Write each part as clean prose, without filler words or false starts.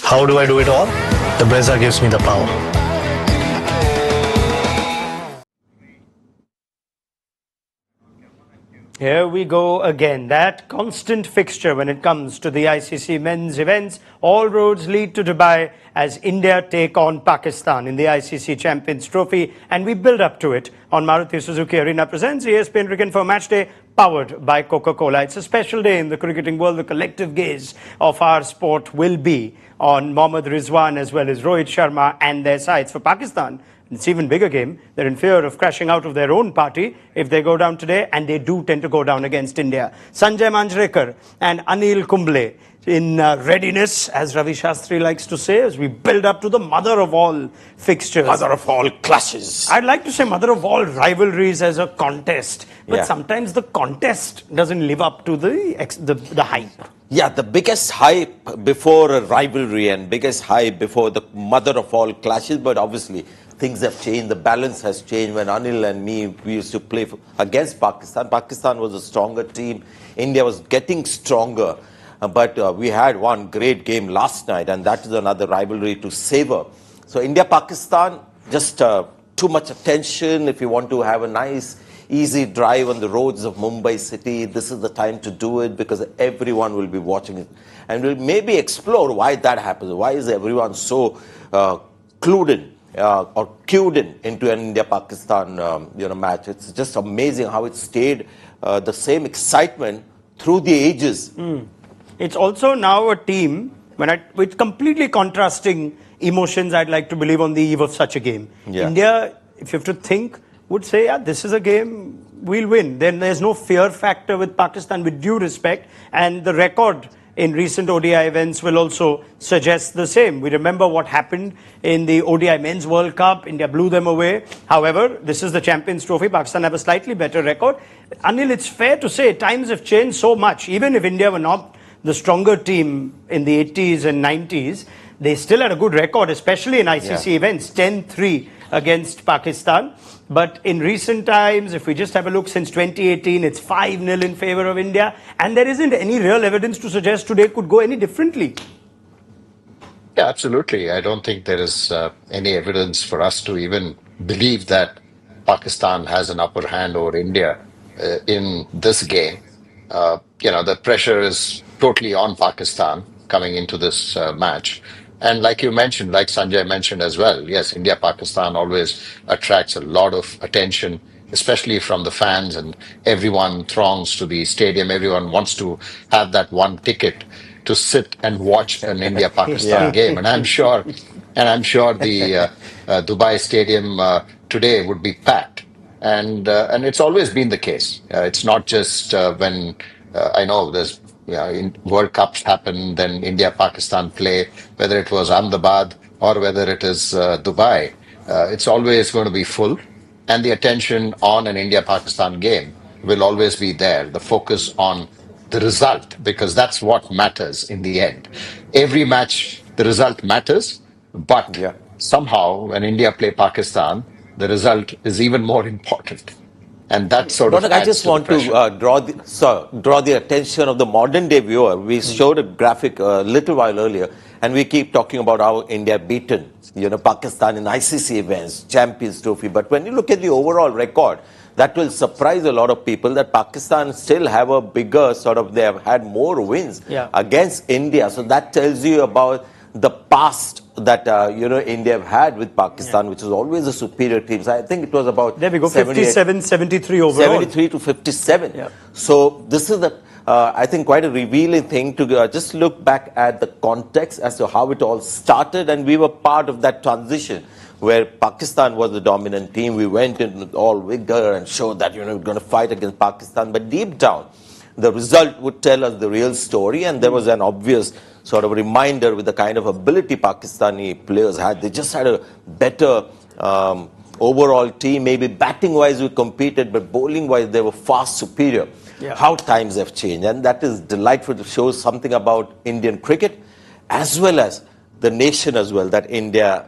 How do I do it all? The Brezza gives me the power. Here we go again. That constant fixture when it comes to the ICC men's events. All roads lead to Dubai as India take on Pakistan in the ICC Champions Trophy. And we build up to it on Maruti Suzuki Arena presents ESPN Cricket for Match Day, powered by Coca-Cola. It's a special day in the cricketing world. The collective gaze of our sport will be on Mohammad Rizwan as well as Rohit Sharma and their sides. For Pakistan, it's even bigger game. They're in fear of crashing out of their own party if they go down today, and they do tend to go down against India. Sanjay Manjrekar and Anil Kumble in readiness, as Ravi Shastri likes to say, as we build up to the mother of all fixtures. Mother of all clashes. I'd like to say mother of all rivalries as a contest, but sometimes the contest doesn't live up to the hype. Yeah, the biggest hype before a rivalry and biggest hype before the mother of all clashes, but obviously things have changed. The balance has changed. When Anil and me, we used to play against Pakistan. Pakistan was a stronger team. India was getting stronger. But we had one great game last night, and that is another rivalry to savor. So India-Pakistan, just too much attention. If you want to have a nice, easy drive on the roads of Mumbai city, this is the time to do it because everyone will be watching it. And we'll maybe explore why that happens. Why is everyone so clued in? Or cued into an India-Pakistan match. It's just amazing how it stayed the same excitement through the ages. It's also now a team with completely contrasting emotions, I'd like to believe, on the eve of such a game. Yeah. India, if you have to think, would say, yeah, this is a game we'll win. Then there's no fear factor with Pakistan, with due respect, and the record in recent ODI events will also suggest the same. We remember what happened in the ODI Men's World Cup. India blew them away. However, this is the Champions Trophy. Pakistan have a slightly better record. Anil, it's fair to say times have changed so much. Even if India were not the stronger team in the 80s and 90s, they still had a good record, especially in ICC events, 10-3 against Pakistan. But in recent times, if we just have a look since 2018, it's 5-0 in favor of India. And there isn't any real evidence to suggest today could go any differently. Yeah, absolutely. I don't think there is any evidence for us to even believe that Pakistan has an upper hand over India in this game. The pressure is totally on Pakistan coming into this match. And like you mentioned, like Sanjay mentioned as well, yes, India-Pakistan always attracts a lot of attention, especially from the fans, and everyone throngs to the stadium. Everyone wants to have that one ticket to sit and watch an India-Pakistan game. And I'm sure the Dubai stadium today would be packed. And it's always been the case. It's not just when I know there's World Cups happen, then India-Pakistan play, whether it was Ahmedabad or whether it is Dubai. It's always going to be full, and the attention on an India-Pakistan game will always be there. The focus on the result, because that's what matters in the end. Every match, the result matters, but somehow when India play Pakistan, the result is even more important. And that sort of I just want to draw the attention of the modern day viewer. We showed a graphic a little while earlier, and we keep talking about how India beaten Pakistan in ICC events, Champions Trophy. But when you look at the overall record, that will surprise a lot of people that Pakistan still have a bigger they have had more wins against India. So that tells you about the past that India have had with Pakistan, which is always a superior team. So I think it was about 57-73 overall. 73 to 57. Yeah. So this is I think quite a revealing thing to just look back at the context as to how it all started, and we were part of that transition where Pakistan was the dominant team. We went in with all vigor and showed that we're going to fight against Pakistan, but deep down the result would tell us the real story, and there was an obvious sort of reminder with the kind of ability Pakistani players had. They just had a better overall team. Maybe batting-wise we competed, but bowling-wise they were far superior. How times have changed, and that is delightful to show something about Indian cricket as well as the nation as well, that India,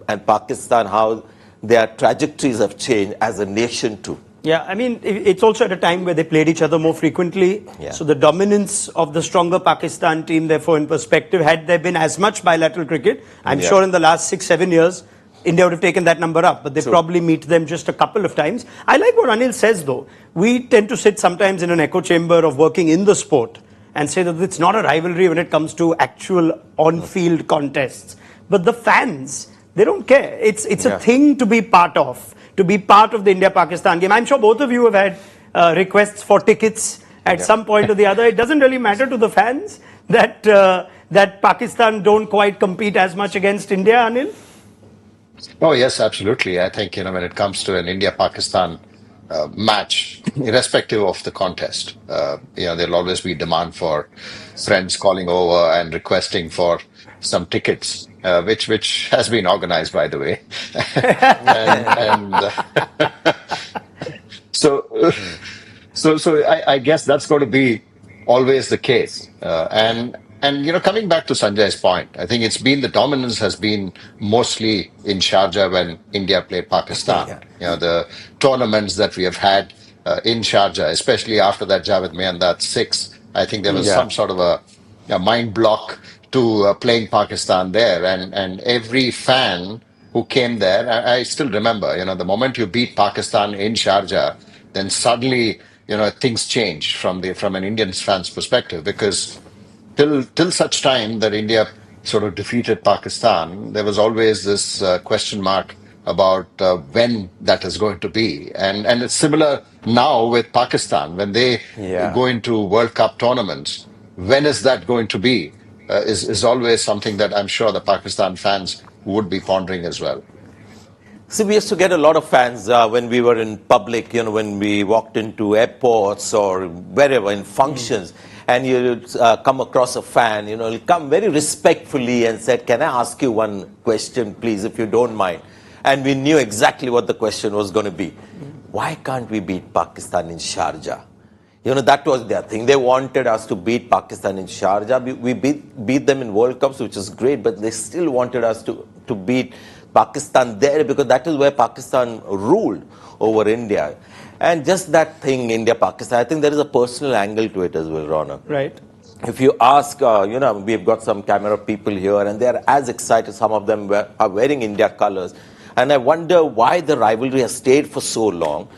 and Pakistan, how their trajectories have changed as a nation too. Yeah, I mean, it's also at a time where they played each other more frequently. Yeah. So the dominance of the stronger Pakistan team, therefore, in perspective, had there been as much bilateral cricket, I'm sure in the last 6-7 years, India would have taken that number up, but they probably meet them just a couple of times. I like what Anil says, though. We tend to sit sometimes in an echo chamber of working in the sport and say that it's not a rivalry when it comes to actual on-field contests. But the fans, they don't care. It's a thing to be part of. To be part of the India-Pakistan game. I'm sure both of you have had requests for tickets at some point or the other. It doesn't really matter to the fans that that Pakistan don't quite compete as much against India, Anil? Oh, yes, absolutely. I think, when it comes to an India-Pakistan match, irrespective of the contest, there'll always be demand for friends calling over and requesting for some tickets, which has been organized, by the way. and so, so I guess that's going to be always the case. And coming back to Sanjay's point, I think the dominance has been mostly in Sharjah when India played Pakistan. The tournaments that we have had in Sharjah, especially after that Javed Miandad 6, I think there was some sort of a mind block to playing Pakistan there, and every fan who came there, I still remember, the moment you beat Pakistan in Sharjah, then suddenly, things change from an Indian fan's perspective, because till such time that India sort of defeated Pakistan, there was always this question mark about when that is going to be, and it's similar now with Pakistan when they go into World Cup tournaments. When is that going to be? Is always something that I'm sure the Pakistan fans would be pondering as well. See, we used to get a lot of fans when we were in public, when we walked into airports or wherever, in functions, and you come across a fan, he'll come very respectfully and said, "Can I ask you one question, please, if you don't mind?" And we knew exactly what the question was going to be. Why can't we beat Pakistan in Sharjah? That was their thing. They wanted us to beat Pakistan in Sharjah. We beat them in World Cups, which is great, but they still wanted us to beat Pakistan there, because that is where Pakistan ruled over India. And just that thing, India-Pakistan, I think there is a personal angle to it as well, Ronak. Right. If you ask, we've got some camera people here, and they're as excited. Some of them are wearing India colors. And I wonder why the rivalry has stayed for so long.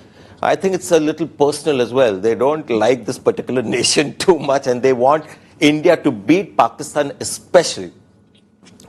I think it's a little personal as well. They don't like this particular nation too much, and they want India to beat Pakistan especially.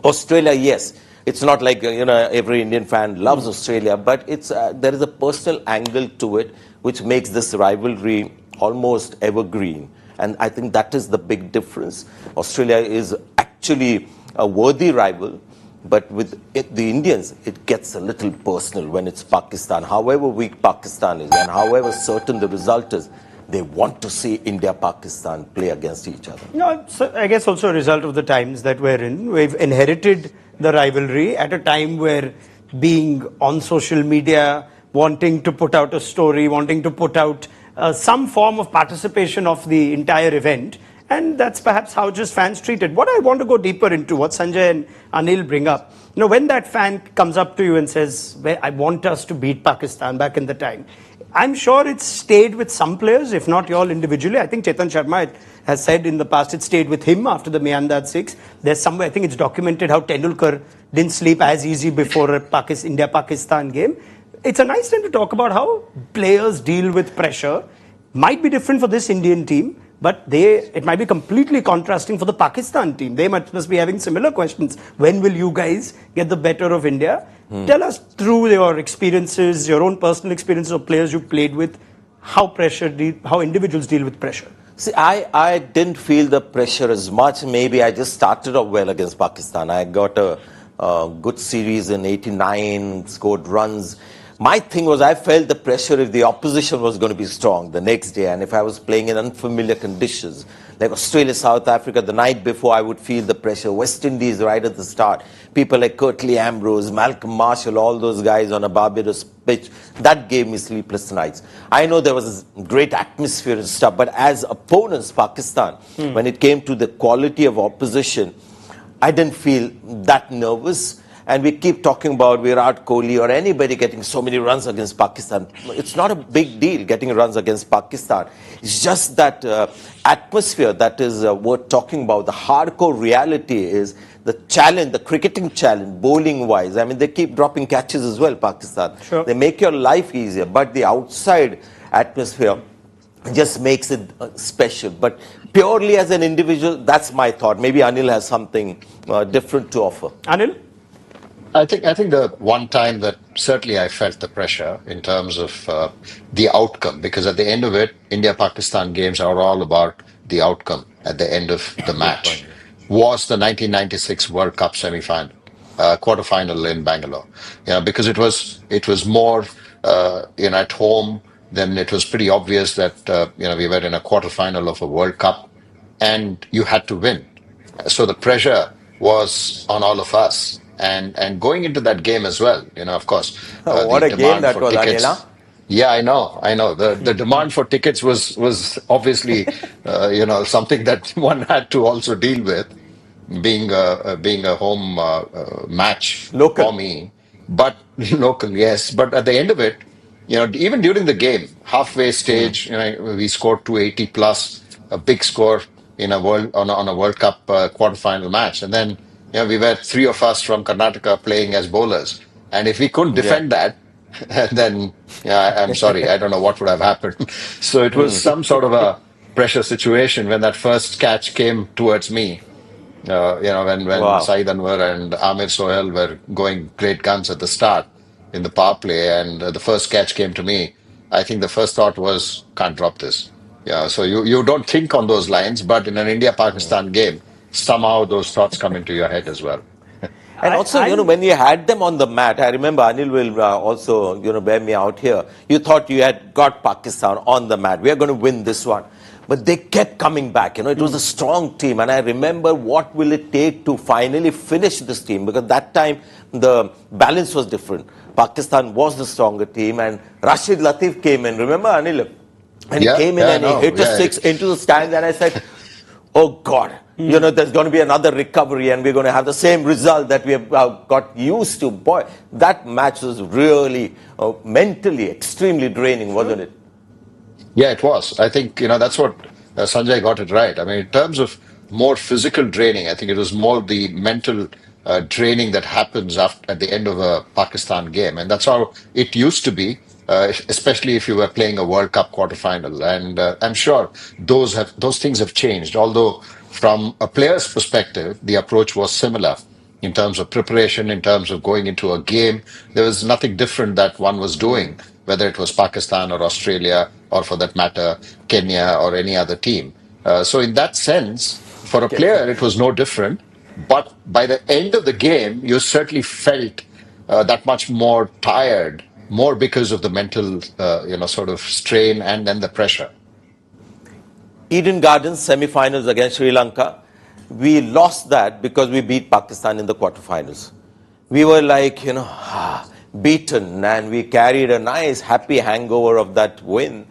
Australia, yes. It's not like, every Indian fan loves Australia, but there is a personal angle to it, which makes this rivalry almost evergreen. And I think that is the big difference. Australia is actually a worthy rival, but with the Indians, it gets a little personal when it's Pakistan. However weak Pakistan is and however certain the result is, they want to see India-Pakistan play against each other. No, so I guess also a result of the times that we're in. We've inherited the rivalry at a time where being on social media, wanting to put out a story, wanting to put out some form of participation of the entire event. And that's perhaps how just fans treat it. What I want to go deeper into, what Sanjay and Anil bring up, when that fan comes up to you and says, I want us to beat Pakistan back in the time, I'm sure it's stayed with some players, if not you all individually. I think Chetan Sharma has said in the past it stayed with him after the Miandad 6. There's somewhere, I think it's documented how Tendulkar didn't sleep as easy before a India-Pakistan game. It's a nice time to talk about how players deal with pressure. Might be different for this Indian team, but it might be completely contrasting for the Pakistan team. They must be having similar questions. When will you guys get the better of India? Tell us through your experiences, your own personal experiences of players you played with, how individuals deal with pressure. See, I didn't feel the pressure as much. Maybe I just started off well against Pakistan. I got a good series in 89, scored runs. My thing was I felt the pressure if the opposition was going to be strong the next day, and if I was playing in unfamiliar conditions, like Australia, South Africa, the night before I would feel the pressure. West Indies right at the start. People like Curtly Ambrose, Malcolm Marshall, all those guys on a Barbados pitch. That gave me sleepless nights. I know there was a great atmosphere and stuff, but as opponents, Pakistan, when it came to the quality of opposition, I didn't feel that nervous. And we keep talking about Virat Kohli or anybody getting so many runs against Pakistan. It's not a big deal getting runs against Pakistan. It's just that atmosphere that is worth talking about. The hardcore reality is the challenge, the cricketing challenge, bowling-wise. I mean, they keep dropping catches as well, Pakistan. Sure. They make your life easier, but the outside atmosphere just makes it special. But purely as an individual, that's my thought. Maybe Anil has something different to offer. Anil? I think the one time that certainly I felt the pressure in terms of the outcome, because at the end of it, India-Pakistan games are all about the outcome at the end of the match, was the 1996 World Cup semi-final, quarter-final in Bangalore. Because it was more at home. Then it was pretty obvious that we were in a quarter-final of a World Cup, and you had to win. So the pressure was on all of us, and going into that game as well. Of course, What the a game demand that for was, tickets. Anila. Yeah, I know. The demand for tickets was obviously something that one had to also deal with, being a home match for Local. me, but local, yes. But at the end of it, even during the game, halfway stage, we scored 280 plus, a big score in a on a World Cup quarterfinal match, and then we were three of us from Karnataka playing as bowlers, and if we couldn't Yeah. defend that, then I'm sorry, I don't know what would have happened. So it was some sort of a pressure situation when that first catch came towards me. When Wow. Saeed Anwar and Amir Sohail were going great guns at the start in the power play, and the first catch came to me, I think the first thought was, can't drop this. Yeah, so you don't think on those lines, but in an India-Pakistan game, somehow those thoughts come into your head as well. And also, I'm when you had them on the mat, I remember Anil will also, bear me out here. You thought you had got Pakistan on the mat. We are going to win this one. But they kept coming back. It was a strong team. And I remember what will it take to finally finish this team? Because that time, the balance was different. Pakistan was the stronger team. And Rashid Latif came in. Remember, Anil? And he Yeah, came in yeah, and he no, hit a yeah. six into the stands. And I said, oh God, there's going to be another recovery and we're going to have the same result that we have got used to. Boy, that match was really mentally extremely draining, wasn't it? Yeah, it was. I think, that's what Sanjay got it right. I mean, in terms of more physical training, I think it was more the mental training that happens at the end of a Pakistan game. And that's how it used to be, especially if you were playing a World Cup quarterfinal. And I'm sure those things have changed. Although from a player's perspective, the approach was similar in terms of preparation, in terms of going into a game. There was nothing different that one was doing, whether it was Pakistan or Australia, or for that matter, Kenya or any other team. So, in that sense, for a player, it was no different. But by the end of the game, you certainly felt that much more tired, more because of the mental, sort of strain and then the pressure. Eden Gardens semi-finals against Sri Lanka, we lost that because we beat Pakistan in the quarterfinals. We were like, beaten, and we carried a nice happy hangover of that win.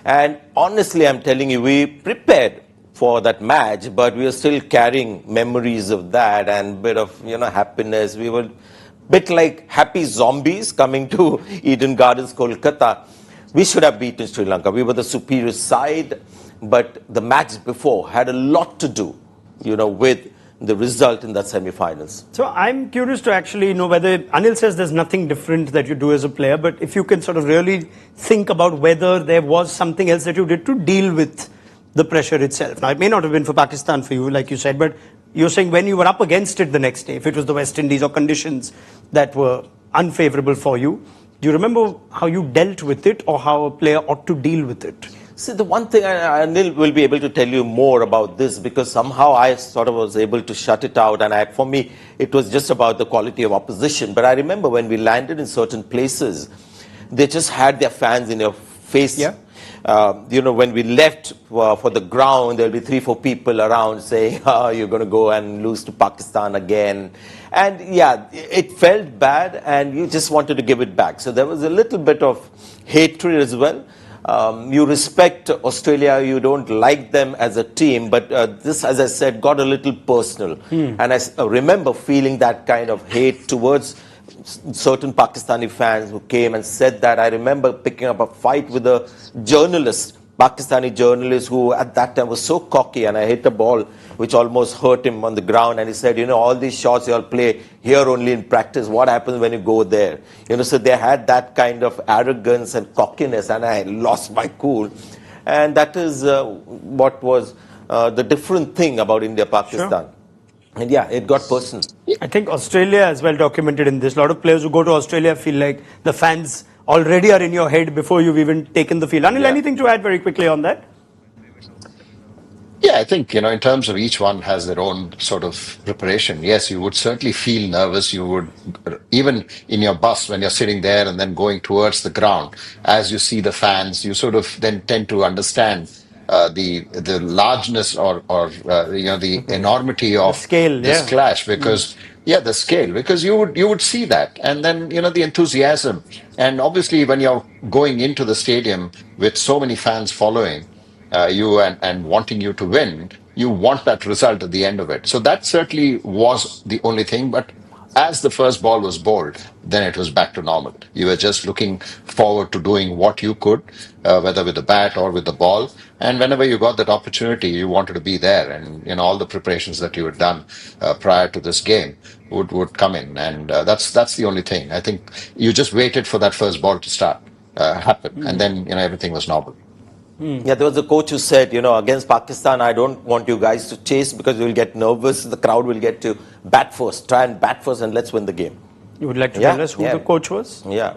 And honestly, I'm telling you, we prepared for that match, but we are still carrying memories of that and a bit of happiness. We were a bit like happy zombies coming to Eden Gardens, Kolkata. We should have beaten Sri Lanka. We were the superior side, but the match before had a lot to do, with the result in that semi-finals. So I'm curious to actually know whether Anil says there's nothing different that you do as a player, but if you can sort of really think about whether there was something else that you did to deal with the pressure itself. Now, it may not have been for Pakistan for you, like you said, but you're saying when you were up against it the next day, if it was the West Indies or conditions that were unfavorable for you, do you remember how you dealt with it or how a player ought to deal with it? See, the one thing, Anil will be able to tell you more about this because somehow I sort of was able to shut it out. And for me, it was just about the quality of opposition. But I remember when we landed in certain places, they just had their fans in your face. Yeah. When we left for the ground, there'll be 3-4 people around saying, you're going to go and lose to Pakistan again. And yeah, it felt bad and you just wanted to give it back. So there was a little bit of hatred as well. You respect Australia, you don't like them as a team, but this, as I said, got a little personal. And I remember feeling that kind of hate towards certain Pakistani fans who came and said that. I remember picking up a fight with a journalist, Pakistani journalist, who at that time was so cocky, and I hit a ball which almost hurt him on the ground, and he said, all these shots you all play here only in practice, what happens when you go there? So they had that kind of arrogance and cockiness, and I lost my cool. And that is what was the different thing about India-Pakistan. Sure. And yeah, it got personal. I think Australia is well documented in this. A lot of players who go to Australia feel like the fans already are in your head before you've even taken the field. Anil, anything to add very quickly on that? Yeah, I think, in terms of each one has their own sort of preparation. Yes, you would certainly feel nervous. You would, even in your bus when you're sitting there and then going towards the ground, as you see the fans, you sort of then tend to understand the largeness or the enormity of the scale, this clash, because the scale, because you would see that, and then the enthusiasm, and obviously when you're going into the stadium with so many fans following you and wanting you to win, you want that result at the end of it. So that certainly was the only thing. But as the first ball was bowled, then it was back to normal. You were just looking forward to doing what you could, whether with the bat or with the ball. And whenever you got that opportunity, you wanted to be there. And all the preparations that you had done prior to this game would come in. And that's the only thing. I think you just waited for that first ball to start happen, and then everything was normal. Yeah, there was a coach who said, against Pakistan, I don't want you guys to chase because you'll get nervous. The crowd will get to bat first. Try and bat first and let's win the game. You would like to tell us who the coach was? Yeah,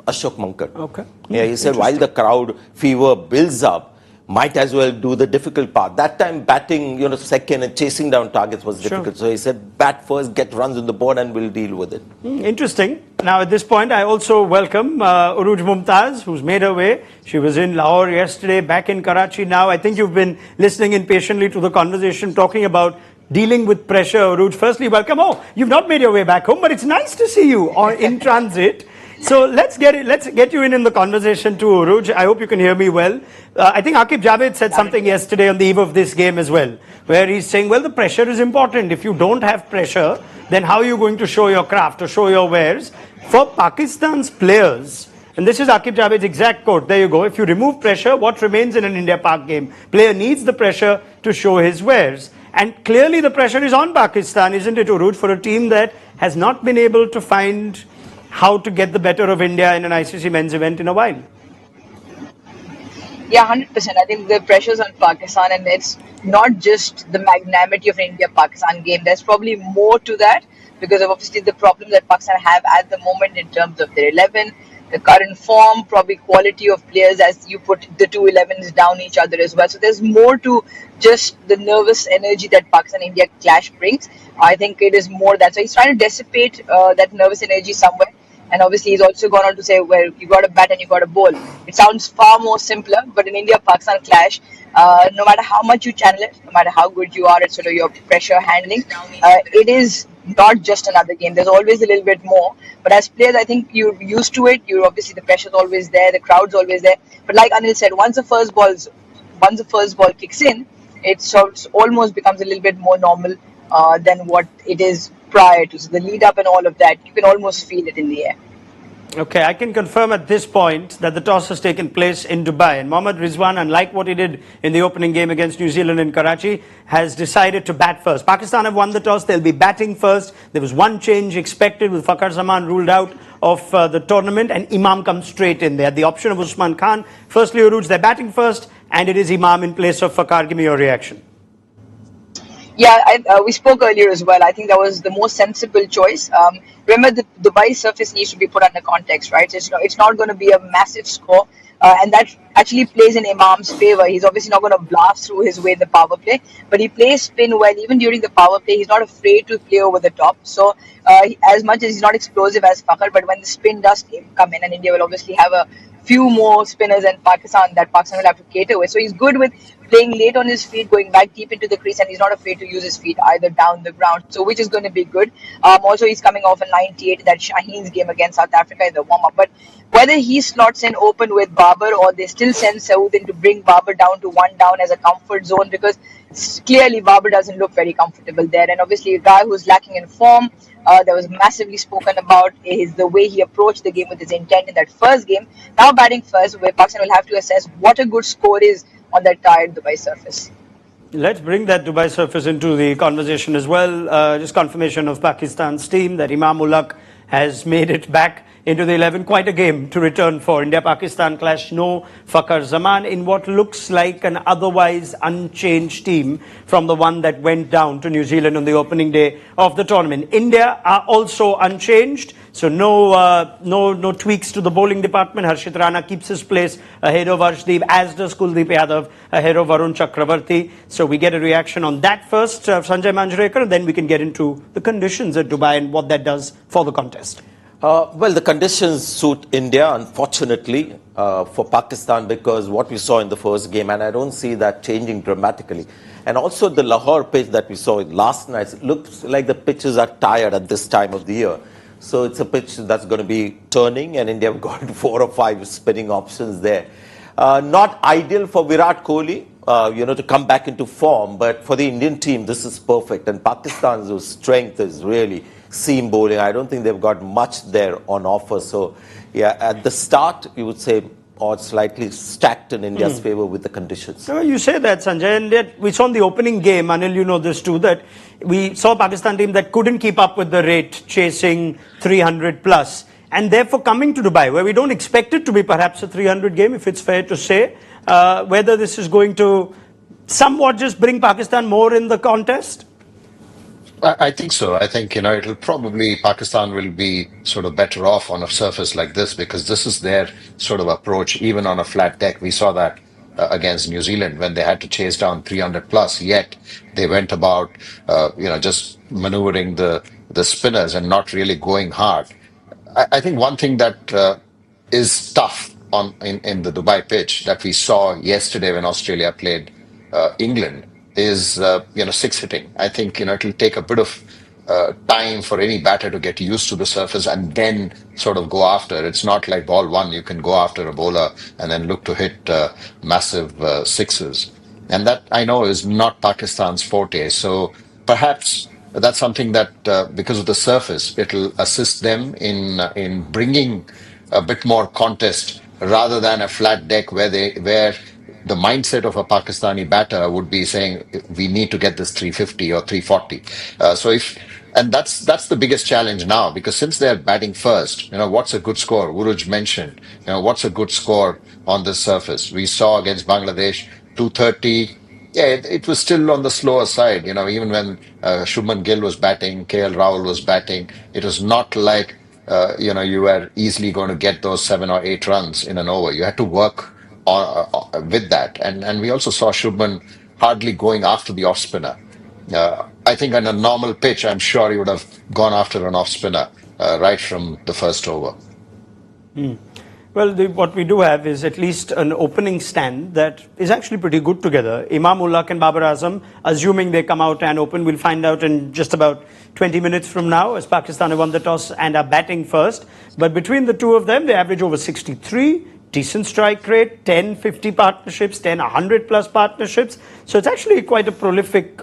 Ashok Mankad. Okay. Yeah, he said while the crowd fever builds up, might as well do the difficult part. That time batting, second and chasing down targets was difficult. So he said, bat first, get runs on the board and we'll deal with it. Interesting. Now at this point, I also welcome Uruj Mumtaz, who's made her way. She was in Lahore yesterday, back in Karachi now. I think you've been listening in patiently to the conversation, talking about dealing with pressure. Uruj, firstly, welcome. Oh, you've not made your way back home, but it's nice to see you in transit. So let's get you in the conversation too, Uruj. I hope you can hear me well. I think Aqib Javed said something yesterday on the eve of this game as well, where he's saying, well, the pressure is important. If you don't have pressure, then how are you going to show your craft or show your wares? For Pakistan's players, and this is Aqib Javed's exact quote, there you go, if you remove pressure, what remains in an India-Pak game? Player needs the pressure to show his wares. And clearly the pressure is on Pakistan, isn't it, Uruj, for a team that has not been able to find how to get the better of India in an ICC men's event in a while. Yeah, 100%. I think the pressure's on Pakistan, and it's not just the magnanimity of an India-Pakistan game. There's probably more to that because of obviously the problem that Pakistan have at the moment in terms of their 11, the current form, probably quality of players as you put the two 11s down each other as well. So there's more to just the nervous energy that Pakistan-India clash brings. I think it is more that. So he's trying to dissipate that nervous energy somewhere. And obviously, he's also gone on to say, well, you got a bat and you got a ball. It sounds far more simpler, but in India-Pakistan clash, no matter how much you channel it, no matter how good you are at sort of your pressure handling, it is not just another game. There's always a little bit more. But as players, I think you're used to it. You're obviously, the pressure's always there, the crowd's always there. But like Anil said, once the first ball kicks in, it sort of almost becomes a little bit more normal than what it is prior to. So the lead up and all of that, you can almost feel it in the air. Okay, I can confirm at this point that the toss has taken place in Dubai, and Mohammad Rizwan, unlike what he did in the opening game against New Zealand in Karachi, has decided to bat first. Pakistan have won the toss, they'll be batting first. There was one change expected with Fakhar Zaman ruled out of the tournament, and Imam comes straight in. They had the option of Usman Khan. Firstly, Uruj, they're batting first, and it is Imam in place of Fakhar. Give me your reaction. Yeah, we spoke earlier as well. I think that was the most sensible choice. Remember, the Dubai surface needs to be put under context, right? So it's not going to be a massive score. And that actually plays in Imam's favor. He's obviously not going to blast through his way in the power play, but he plays spin well. Even during the power play, he's not afraid to play over the top. So as much as he's not explosive as Fakhar, but when the spin does come in, and India will obviously have a few more spinners than Pakistan that Pakistan will have to cater with. So he's good with playing late on his feet, going back deep into the crease, and he's not afraid to use his feet either down the ground, so which is going to be good. Also, he's coming off a 98 that Shaheen's game against South Africa in the warm-up. But whether he slots in open with Babar or they still send Saud in to bring Babar down to one down as a comfort zone, because clearly Babar doesn't look very comfortable there. And obviously, a guy who's lacking in form, that was massively spoken about, is the way he approached the game with his intent in that first game. Now batting first, where Pakistan will have to assess what a good score is on that tired Dubai surface. Let's bring that Dubai surface into the conversation as well. Just confirmation of Pakistan's team that Imam Ulaq has made it back into the 11. Quite a game to return for. India-Pakistan clash, no Fakhar Zaman in what looks like an otherwise unchanged team from the one that went down to New Zealand on the opening day of the tournament. India are also unchanged, so no tweaks to the bowling department. Harshit Rana keeps his place ahead of Arshdeep, as does Kuldeep Yadav ahead of Varun Chakravarti. So we get a reaction on that first, Sanjay Manjrekar, and then we can get into the conditions at Dubai and what that does for the contest. Well, the conditions suit India, unfortunately, for Pakistan, because what we saw in the first game, and I don't see that changing dramatically. And also the Lahore pitch that we saw last night, it looks like the pitches are tired at this time of the year. So it's a pitch that's going to be turning, and India have got 4 or 5 spinning options there. Not ideal for Virat Kohli, to come back into form, but for the Indian team, this is perfect. And Pakistan's strength is really seam bowling. I don't think they've got much there on offer. So, yeah, at the start, you would say odds slightly stacked in India's favour with the conditions. So you say that, Sanjay, and yet we saw in the opening game, Anil, you know this too, that we saw a Pakistan team that couldn't keep up with the rate, chasing 300 plus. And therefore coming to Dubai, where we don't expect it to be perhaps a 300 game, if it's fair to say, whether this is going to somewhat just bring Pakistan more in the contest? I think so. I think, it'll probably, Pakistan will be sort of better off on a surface like this because this is their sort of approach, even on a flat deck. We saw that against New Zealand when they had to chase down 300 plus, yet they went about, just maneuvering the spinners and not really going hard. I think one thing that is tough in the Dubai pitch that we saw yesterday when Australia played England is six hitting. I think it'll take a bit of time for any batter to get used to the surface and then sort of go after. It's not like ball one, you can go after a bowler and then look to hit massive sixes. And that I know is not Pakistan's forte. So perhaps that's something that because of the surface, it'll assist them in bringing a bit more contest rather than a flat deck where the mindset of a Pakistani batter would be saying we need to get this 350 or 340. And that's the biggest challenge now because since they're batting first, what's a good score? Uruj mentioned, what's a good score on this surface? We saw against Bangladesh 230. Yeah, it was still on the slower side. Even when Shubman Gill was batting, KL Rahul was batting, it was not like you were easily going to get those 7 or 8 runs in an over. You had to work with that. And we also saw Shubman hardly going after the off spinner. I think on a normal pitch, I'm sure he would have gone after an off spinner right from the first over. Well, what we do have is at least an opening stand that is actually pretty good together. Imam Ulaq and Babar Azam, assuming they come out and open, we'll find out in just about 20 minutes from now as Pakistan have won the toss and are batting first. But between the two of them, they average over 63. Decent strike rate, 10-50 partnerships, 10-100 plus partnerships. So it's actually quite a prolific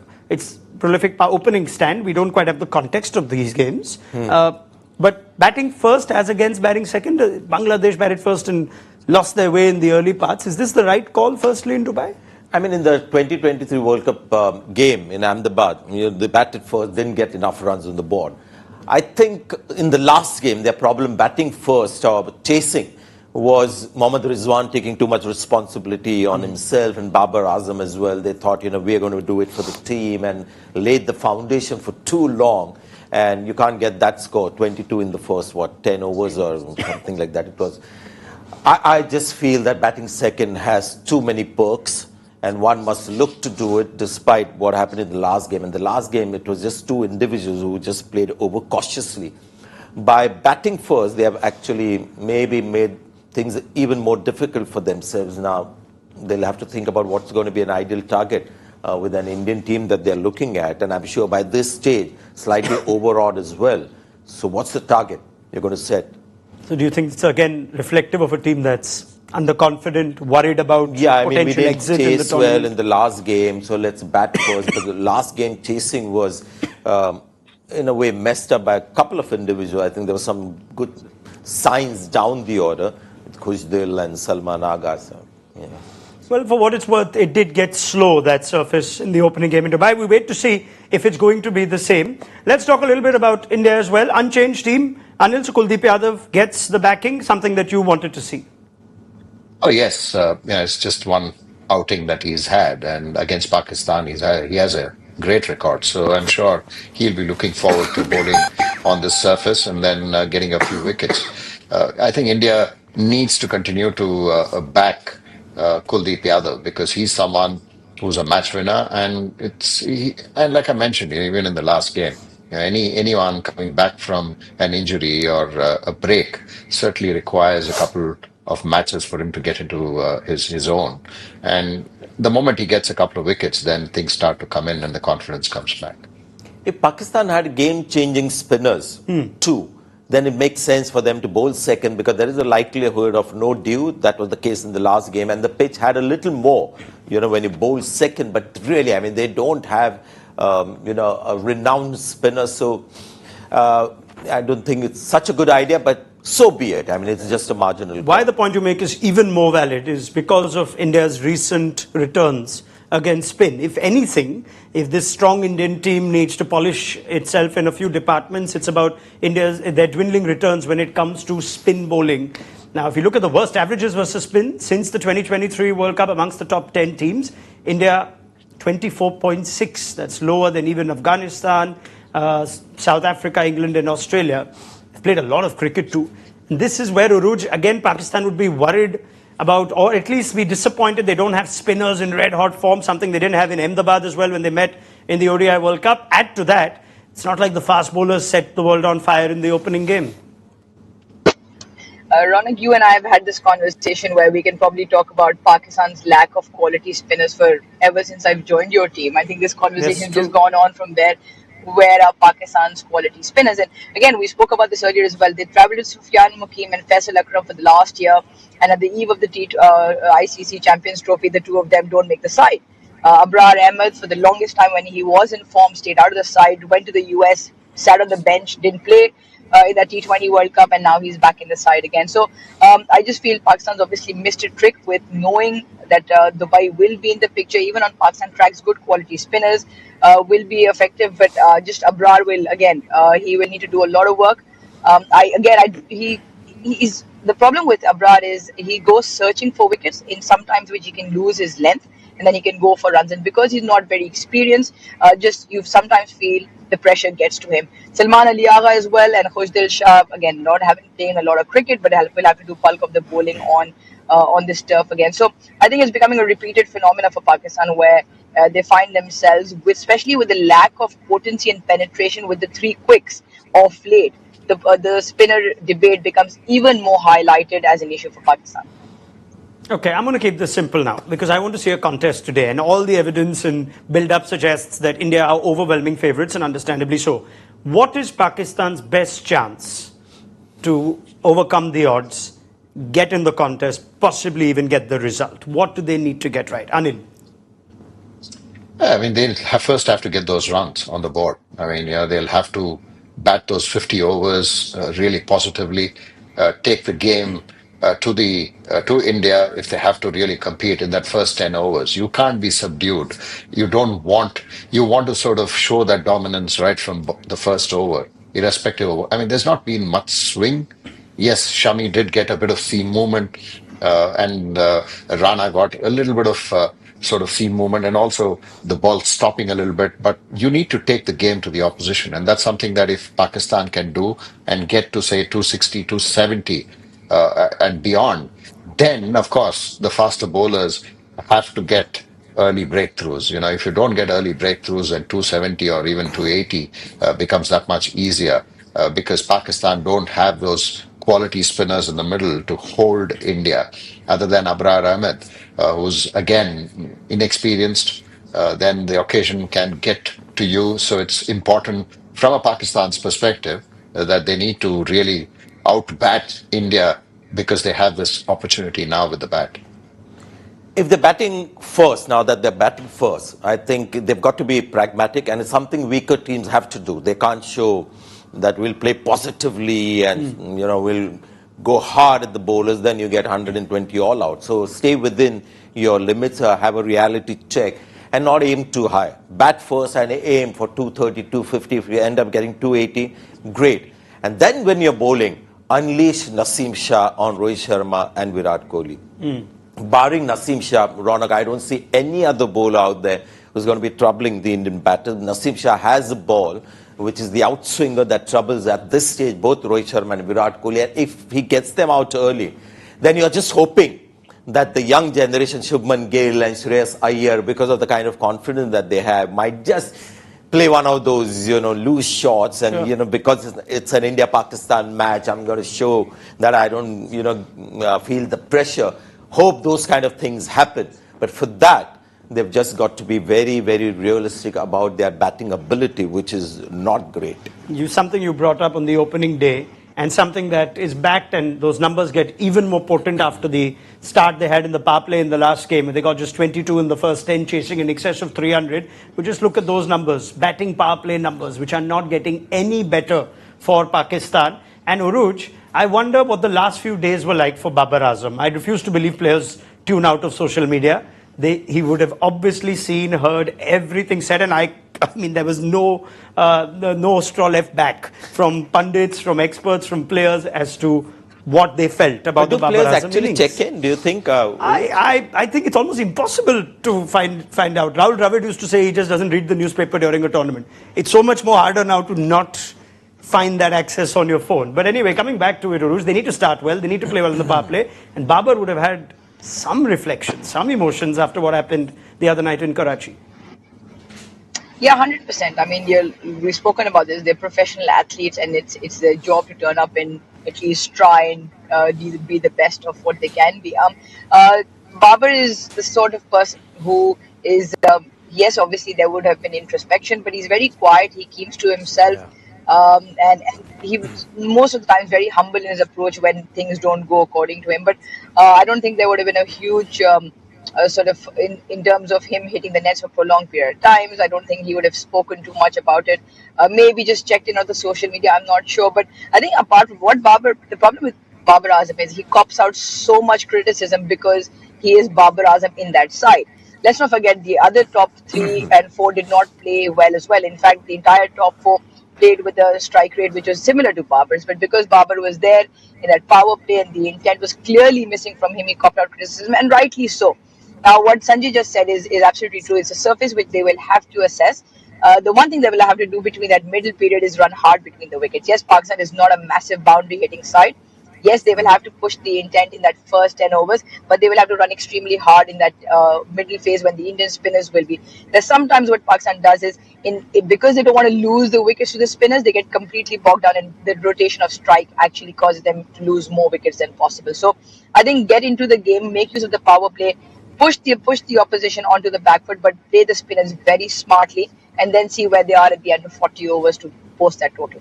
opening stand. We don't quite have the context of these games. But batting first as against batting second, Bangladesh batted first and lost their way in the early parts. Is this the right call firstly in Dubai? I mean, in the 2023 World Cup game in Ahmedabad, they batted first, didn't get enough runs on the board. I think in the last game, their problem batting first or chasing was Mohammad Rizwan taking too much responsibility on himself and Babar Azam as well. They thought, we're going to do it for the team and laid the foundation for too long. And you can't get that score, 22 in the first, 10 overs or something like that it was. I just feel that batting second has too many perks and one must look to do it despite what happened in the last game. In the last game, it was just 2 individuals who just played overcautiously. By batting first, they have actually maybe made things even more difficult for themselves now. They'll have to think about what's going to be an ideal target with an Indian team that they're looking at. And I'm sure by this stage, slightly overawed as well. So what's the target you're going to set? So do you think it's again reflective of a team that's underconfident, worried about Yeah, I mean, we potential didn't exit in the chase well tournament? in the last game, so let's bat first. But the last game chasing was, in a way, messed up by a couple of individuals. I think there were some good signs down the order with Khushdil and Salman Agha. So, yeah. Well, for what it's worth, it did get slow, that surface, in the opening game in Dubai. We wait to see if it's going to be the same. Let's talk a little bit about India as well. Unchanged team. Anil, so Kuldeep Yadav gets the backing, something that you wanted to see. Oh yes, yeah, it's just one outing that he's had, and against Pakistan, he has a great record. So I'm sure he'll be looking forward to bowling on this surface and then getting a few wickets. I think India needs to continue to back Kuldeep Yadav because he's someone who's a match winner, and and like I mentioned, even in the last game. Anyone coming back from an injury or a break certainly requires a couple of matches for him to get into his own. And the moment he gets a couple of wickets, then things start to come in and the confidence comes back. If Pakistan had game-changing spinners too, then it makes sense for them to bowl second because there is a likelihood of no dew. That was the case in the last game, and the pitch had a little more, when you bowl second. But really, I mean, they don't have, a renowned spinner. So I don't think it's such a good idea, but so be it. I mean, it's just a marginal. Why the point you make is even more valid is because of India's recent returns against spin. If anything, if this strong Indian team needs to polish itself in a few departments, it's about their dwindling returns when it comes to spin bowling. Now, if you look at the worst averages versus spin since the 2023 World Cup amongst the top 10 teams, India 24.6. That's lower than even Afghanistan, South Africa, England, and Australia. They've played a lot of cricket too. And this is where Uruj, again, Pakistan would be worried about, or at least be disappointed they don't have spinners in red hot form, something they didn't have in Ahmedabad as well when they met in the ODI World Cup. Add to that, it's not like the fast bowlers set the world on fire in the opening game. Ronak, you and I have had this conversation where we can probably talk about Pakistan's lack of quality spinners for ever since I've joined your team. I think this conversation has just gone on from there. Where are Pakistan's quality spinners? And again, we spoke about this earlier as well. They travelled to Sufyan Mukim and Faisal Akram for the last year, and at the eve of the ICC Champions Trophy, the two of them don't make the side. Abrar Ahmed, for the longest time when he was in form, stayed out of the side, went to the US, sat on the bench, didn't play in that T20 World Cup, and now he's back in the side again. So I just feel Pakistan's obviously missed a trick with knowing that Dubai will be in the picture, even on Pakistan tracks, good quality spinners will be effective, but just Abrar will, again, he will need to do a lot of work. He's the problem with Abrar is he goes searching for wickets in sometimes which he can lose his length and then he can go for runs. And because he's not very experienced, just you sometimes feel the pressure gets to him. Salman Ali Agha as well and Khushdil Shah, again, not having playing a lot of cricket, but will have to do bulk of the bowling on this turf again. So I think it's becoming a repeated phenomenon for Pakistan where they find themselves, especially with the lack of potency and penetration with the three quicks of late. The spinner debate becomes even more highlighted as an issue for Pakistan. Okay, I'm going to keep this simple now because I want to see a contest today, and all the evidence and build-up suggests that India are overwhelming favourites, and understandably so. What is Pakistan's best chance to overcome the odds, get in the contest, possibly even get the result? What do they need to get right? Anil? Yeah, I mean, first have to get those runs on the board. I mean, yeah, they'll have to bat those 50 overs really positively, take the game to India if they have to really compete in that first 10 overs. You can't be subdued. You want to sort of show that dominance right from the first over, irrespective of, I mean, there's not been much swing. Yes, Shami did get a bit of seam movement, and Rana got a little bit of sort of seam movement, and also the ball stopping a little bit. But you need to take the game to the opposition, and that's something that if Pakistan can do and get to say 260, 270, and beyond, then of course the faster bowlers have to get early breakthroughs. You know, if you don't get early breakthroughs, and 270 or even 280 becomes that much easier because Pakistan don't have those quality spinners in the middle to hold India, other than Abrar Ahmed, who's again inexperienced. Then the occasion can get to you. So it's important from a Pakistan's perspective that they need to really out-bat India because they have this opportunity now with the bat? If they're batting first, now that they're batting first, I think they've got to be pragmatic, and it's something weaker teams have to do. They can't show that we'll play positively and we'll go hard at the bowlers, then you get 120 all out. So stay within your limits, have a reality check, and not aim too high. Bat first and aim for 230, 250. If you end up getting 280, great. And then when you're bowling, unleash Naseem Shah on Rohit Sharma and Virat Kohli. Barring Naseem Shah, Ronak, I don't see any other bowler out there who's going to be troubling the Indian batters. Naseem Shah has a ball, which is the outswinger that troubles at this stage both Rohit Sharma and Virat Kohli. And if he gets them out early, then you're just hoping that the young generation, Shubman Gill and Shreyas Iyer, because of the kind of confidence that they have, might just play one of those, loose shots. And, because it's an India-Pakistan match, I'm going to show that I don't, feel the pressure. Hope those kind of things happen. But for that, they've just got to be very, very realistic about their batting ability, which is not great. Something you brought up on the opening day, and something that is backed, and those numbers get even more potent after the start they had in the power play in the last game. They got just 22 in the first 10, chasing in excess of 300. We just look at those numbers, batting power play numbers, which are not getting any better for Pakistan. And Uruj, I wonder what the last few days were like for Babar Azam. I refuse to believe players tune out of social media. He would have obviously seen, heard everything said, and I mean, there was no straw left back from pundits, from experts, from players as to what they felt about the Babar Azam innings. Do players actually check in? Do you think? I think it's almost impossible to find out. Rahul Dravid used to say he just doesn't read the newspaper during a tournament. It's so much more harder now to not find that access on your phone. But anyway, coming back to it, Uruj, they need to start well. They need to play well in the power play. And Babar would have had some reflection, some emotions after what happened the other night in Karachi. Yeah, 100%. I mean, we've spoken about this. They're professional athletes, and it's their job to turn up and at least try and be the best of what they can be. Babar is the sort of person who is, yes, obviously there would have been introspection, but he's very quiet. He keeps to himself. Yeah. And he was most of the time very humble in his approach when things don't go according to him. But I don't think there would have been a huge sort of in terms of him hitting the nets for prolonged period of times. I don't think he would have spoken too much about it. Maybe just checked in on the social media. I'm not sure. But I think apart from the problem with Babar Azam is he cops out so much criticism because he is Babar Azam in that side. Let's not forget the other top 3 and 4 did not play well as well. In fact, the entire top 4 played with a strike rate which was similar to Babar's, but because Babar was there in that power play and the intent was clearly missing from him, he copped out criticism, and rightly so. Now, what Sanjay just said is absolutely true. It's a surface which they will have to assess. The one thing they will have to do between that middle period is run hard between the wickets. Yes, Pakistan is not a massive boundary hitting side. Yes, they will have to push the intent in that first 10 overs, but they will have to run extremely hard in that middle phase when the Indian spinners will be. There's sometimes what Pakistan does is, because they don't want to lose the wickets to the spinners, they get completely bogged down, and the rotation of strike actually causes them to lose more wickets than possible. So I think get into the game, make use of the power play, push the opposition onto the back foot, but play the spinners very smartly, and then see where they are at the end of 40 overs to post that total.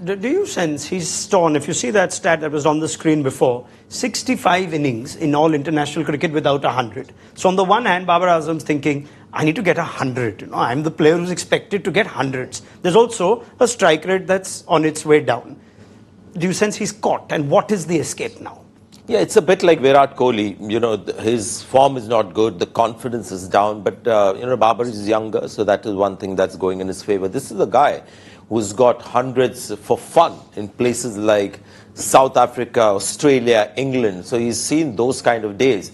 Do you sense he's torn? If you see that stat that was on the screen before, 65 innings in all international cricket without 100. So on the one hand, Babar Azam's thinking, I need to get 100. I'm the player who's expected to get hundreds. There's also a strike rate that's on its way down. Do you sense he's caught? And what is the escape now? Yeah, it's a bit like Virat Kohli. His form is not good. The confidence is down. But, Babar is younger. So that is one thing that's going in his favor. This is a guy who's got hundreds for fun in places like South Africa, Australia, England. So he's seen those kind of days.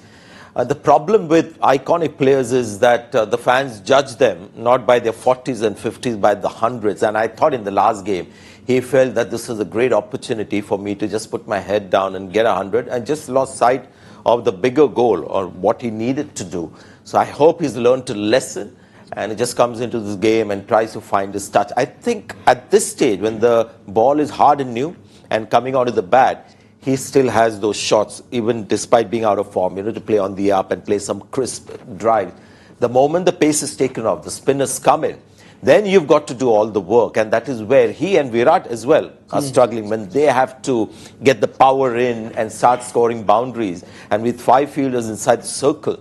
The problem with iconic players is that the fans judge them not by their 40s and 50s, by the hundreds. And I thought in the last game, he felt that this was a great opportunity for me to just put my head down and get 100, and just lost sight of the bigger goal or what he needed to do. So I hope he's learned to listen, and it just comes into this game and tries to find his touch. I think at this stage, when the ball is hard and new and coming onto the bat, he still has those shots, even despite being out of form, to play on the up and play some crisp drive. The moment the pace is taken off, the spinners come in, then you've got to do all the work. And that is where he and Virat as well are struggling, when they have to get the power in and start scoring boundaries. And with 5 fielders inside the circle,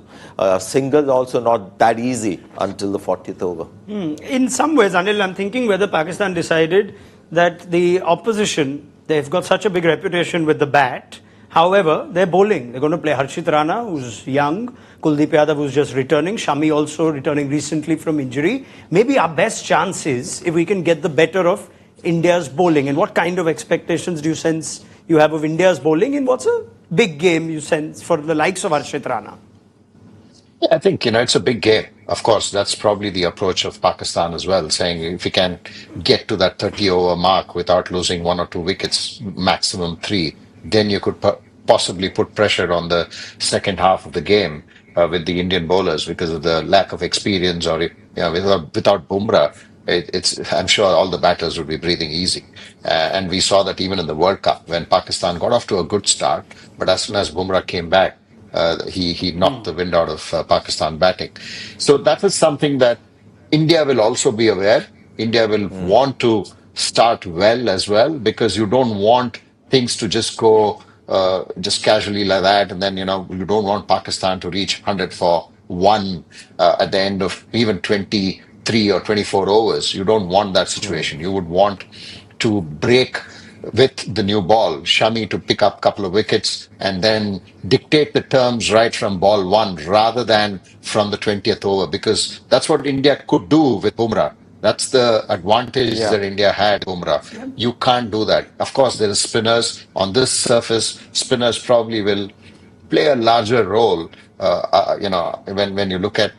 single also not that easy until the 40th over. In some ways, Anil, I'm thinking whether Pakistan decided that the opposition, they've got such a big reputation with the bat. However, they're bowling. They're going to play Harshit Rana, who's young, Kuldeep Yadav, who's just returning, Shami also returning recently from injury. Maybe our best chance is if we can get the better of India's bowling. And what kind of expectations do you sense you have of India's bowling? And what's a big game you sense for the likes of Harshit Rana? Yeah, I think, it's a big game. Of course, that's probably the approach of Pakistan as well, saying if we can get to that 30 over mark without losing 1 or 2 wickets, maximum 3, then you could possibly put pressure on the second half of the game with the Indian bowlers because of the lack of experience, or without Bumrah. I'm sure all the batters would be breathing easy. And we saw that even in the World Cup when Pakistan got off to a good start, but as soon as Bumrah came back, he knocked the wind out of Pakistan batting. So that is something that India will also be aware. India will want to start well as well, because you don't want things to just go just casually like that. And then, you don't want Pakistan to reach 100 for 1 at the end of even 23 or 24 overs. You don't want that situation. You would want to break with the new ball, Shami to pick up a couple of wickets and then dictate the terms right from ball 1 rather than from the 20th over, because that's what India could do with Bumrah. That's the advantage that India had, Bumrah. You can't do that. Of course, there are spinners. On this surface, spinners probably will play a larger role, when you look at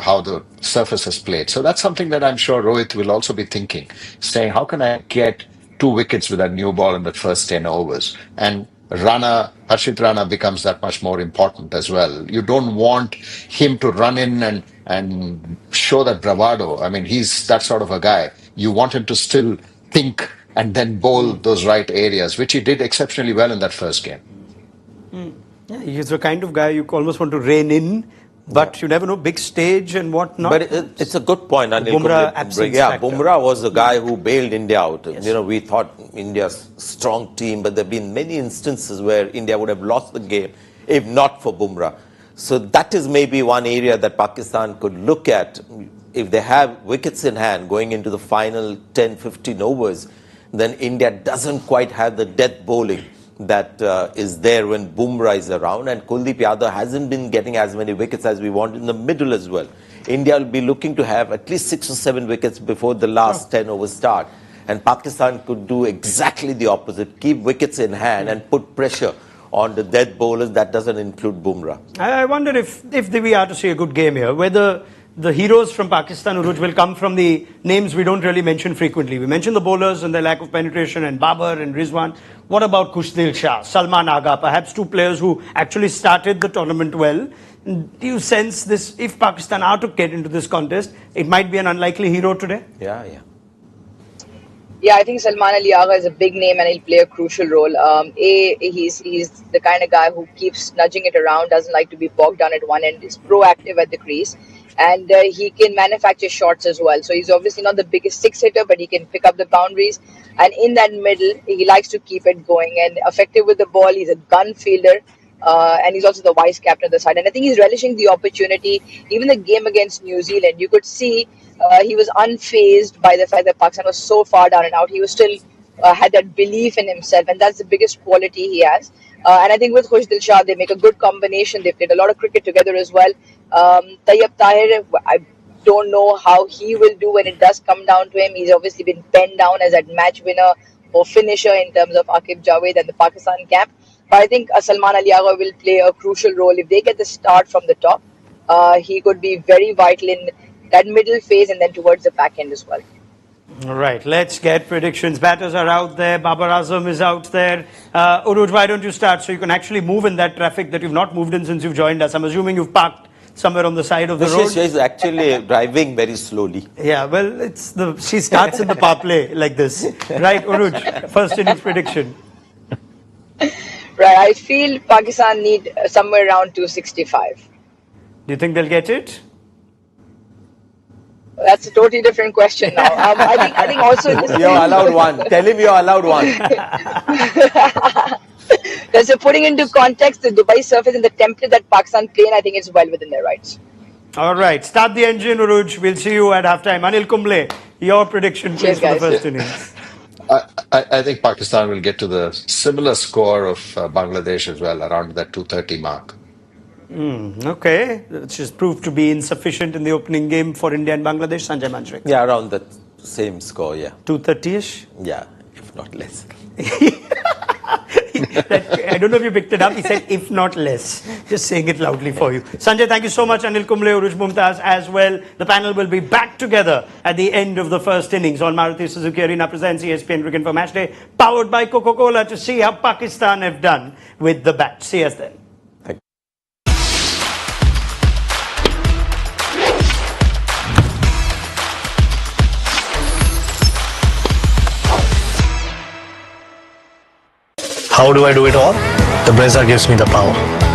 how the surface is played. So that's something that I'm sure Rohit will also be thinking, saying, how can I get 2 wickets with that new ball in the first 10 overs? And Harshit Rana becomes that much more important as well. You don't want him to run in and show that bravado. I mean, he's that sort of a guy. You want him to still think and then bowl those right areas, which he did exceptionally well in that first game. Yeah, he's the kind of guy you almost want to rein in, but you never know, big stage and whatnot. But it's a good point. Bumrah absence factor. Bumrah was the guy who bailed India out. Yes. We thought India's strong team, but there have been many instances where India would have lost the game if not for Bumrah. So that is maybe one area that Pakistan could look at. If they have wickets in hand going into the final 10, 15 overs, then India doesn't quite have the death bowling that is there when Bumrah is around, and Kuldeep Yadav hasn't been getting as many wickets as we want in the middle as well. India will be looking to have at least 6 or 7 wickets before the last 10 overs start, and Pakistan could do exactly the opposite, keep wickets in hand and put pressure on the death bowlers. That doesn't include Bumrah. I wonder if we are to see a good game here, whether the heroes from Pakistan, Uruj, will come from the names we don't really mention frequently. We mention the bowlers and their lack of penetration, and Babar and Rizwan. What about Khushdil Shah, Salman Agha, perhaps 2 players who actually started the tournament well? Do you sense this, if Pakistan are to get into this contest, it might be an unlikely hero today? Yeah. Yeah, I think Salman Ali Agha is a big name and he'll play a crucial role. He's the kind of guy who keeps nudging it around, doesn't like to be bogged down at one end, is proactive at the crease, and he can manufacture shots as well. So he's obviously not the biggest 6-hitter, but he can pick up the boundaries. And in that middle, he likes to keep it going and effective with the ball. He's a gun fielder. And he's also the vice captain of the side. And I think he's relishing the opportunity. Even the game against New Zealand, you could see he was unfazed by the fact that Pakistan was so far down and out. He was still had that belief in himself, and that's the biggest quality he has. And I think with Khushdil Shah, they make a good combination. They played a lot of cricket together as well. Tayyab Tahir, I don't know how he will do when it does come down to him. He's obviously been penned down as that match winner or finisher in terms of Aqib Javed and the Pakistan camp. But I think Salman Ali Agha will play a crucial role. If they get the start from the top, he could be very vital in that middle phase and then towards the back end as well. All right, let's get predictions. Batters are out there. Babar Azam is out there. Uruj, why don't you start so you can actually move in that traffic that you've not moved in since you've joined us? I'm assuming you've parked somewhere on the side of the road. She's actually driving very slowly. Yeah, well, she starts in the power play like this. Right, Uruj, first innings prediction. Right, I feel Pakistan need somewhere around 265. Do you think they'll get it? That's a totally different question now. I think also in this You're allowed one. Tell him you're allowed one. so putting into context the Dubai surface and the template that Pakistan play in, I think it's well within their rights. All right, start the engine, Uruj. We'll see you at halftime. Anil Kumble, your prediction, please, Cheers, for the guys. first innings. I think Pakistan will get to the similar score of Bangladesh as well, around that 230 mark. Okay, which has proved to be insufficient in the opening game for India and Bangladesh. Sanjay Manjrekar. Yeah, around the same score, yeah. 230-ish? Yeah, if not less. I don't know if you picked it up. He said, if not less. Just saying it loudly for you. Sanjay, thank you so much. Anil Kumble, Uruj Mumtaz as well. The panel will be back together at the end of the first innings on Maruti Suzuki Arena presents ESPN Cricket for Matchday, powered by Coca-Cola, to see how Pakistan have done with the bat. See us then. How do I do it all? The Brezza gives me the power.